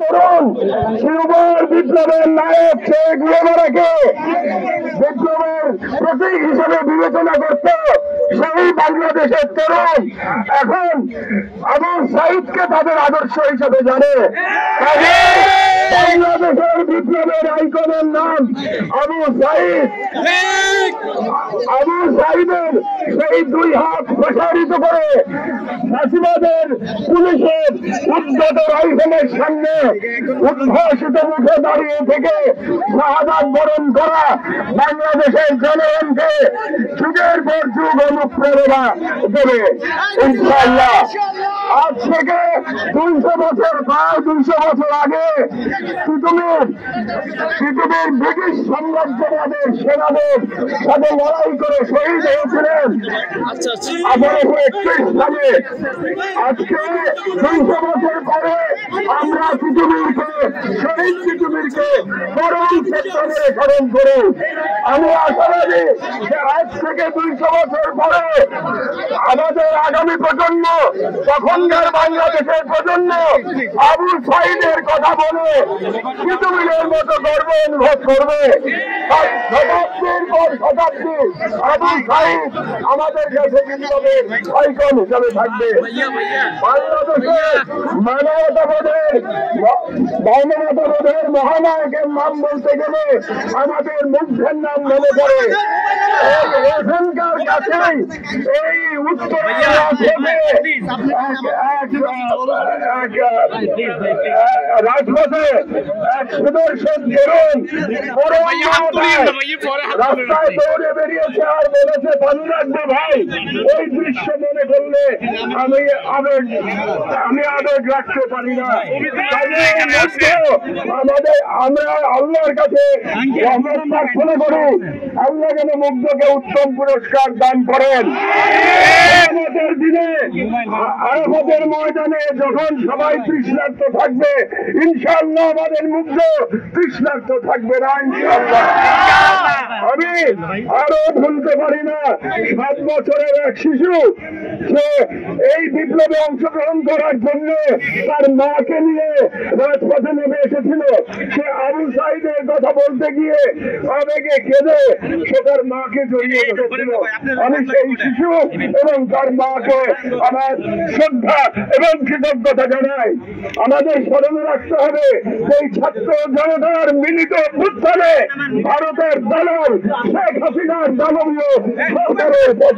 তরুণ শিরোপার বিপ্লবের নায়ক শেখ মুজিবকে বিপ্লবের প্রতীক হিসেবে বিবেচনা করত সেই বাংলাদেশের তরুণ এখন আবু সাইদকে তাদের আদর্শ হিসেবে জানে। বাংলাদেশের বিপ্লবের আইকনের নাম আবু সাইদ। আবু সাইদের সেই দুই হাত প্রসারিত করে ফাঁসিবাদের পুলিশের উদ্ধত রাইফেলের সামনে উদ্ভাসিত মুখে দাঁড়িয়ে থেকে শাহাদাত বরণ করা বাংলাদেশের জনগণকে যুগের পর যুগ অনুপ্রেরণা দেবে ইনশাআল্লাহ। আজ থেকে 200 বছর প্রায় 200 বছর আগে পৃথিবীর ব্রিটিশ সাম্রাজ্যবাদের সেনাদের সাথে লড়াই করে শহীদ হয়েছিলেন 1831 সালে। আজকে 200 বছর পরে আমরা পৃথিবীরকে পরম সেক্টরে স্মরণ করি। আমি আশাবাদী যে আজ থেকে 200 বছর পরে আমাদের আগামী প্রজন্ম, তখনকার বাংলাদেশের প্রজন্ম আবু সাইদের কথা বলে পৃথিবীর মতো গর্ব অনুভব করবে। শতাব্দীর পর শতাব্দী আবু সাইদ আমাদের কাছে বিপ্লবের আইকন হিসাবে থাকবে। বাংলাদেশের মানবতাবোধের মহানায়কের নাম বলতে গেলে আমাদের মুগ্ধের নাম মনে পড়ে। এখানকার কাছেই এই উত্তর রাজপথে এক সুদর্শন তরুণ রাস্তায় দৌড়ে বেরিয়েছে আর বলেছে পানি রাখবে ভাই। ওই দৃশ্য মনে করলে আমি আবেগ রাখতে পারি না। আমরা আল্লাহর কাছে রহমত প্রার্থনা করি, আল্লাহ যেন মুগ্ধকে উত্তম পুরস্কার দান করেন। আমাদের দিনে আরাফাতের ময়দানে যখন সবাই তৃষ্ণার্ত থাকবে, ইনশাআল্লাহ আমাদের মুগ্ধ তৃষ্ণার্ত থাকবে না ইনশাআল্লাহ। আমি আরো ভুলতে পারি না 7 বছরের এক শিশু সে এই বিপ্লবে অংশগ্রহণ করার জন্য তার মাকে নিয়ে রাজপথে নেমে এসেছিল। সে আবু সাইদের কথা বলতে গিয়ে আবেগে কেঁদে সে তার মাকে জড়িয়ে ধরেছিল। আমি সেই শিশু এবং তার মাকে আমার শ্রদ্ধা এবং কৃতজ্ঞতা জানাই। আমাদের স্মরণে রাখতে হবে সেই ছাত্র জনতার মিলিত অভ্যুত্থানে ভারতের দালাল শেখ হাসিনার দানবীয় সরকারের পতন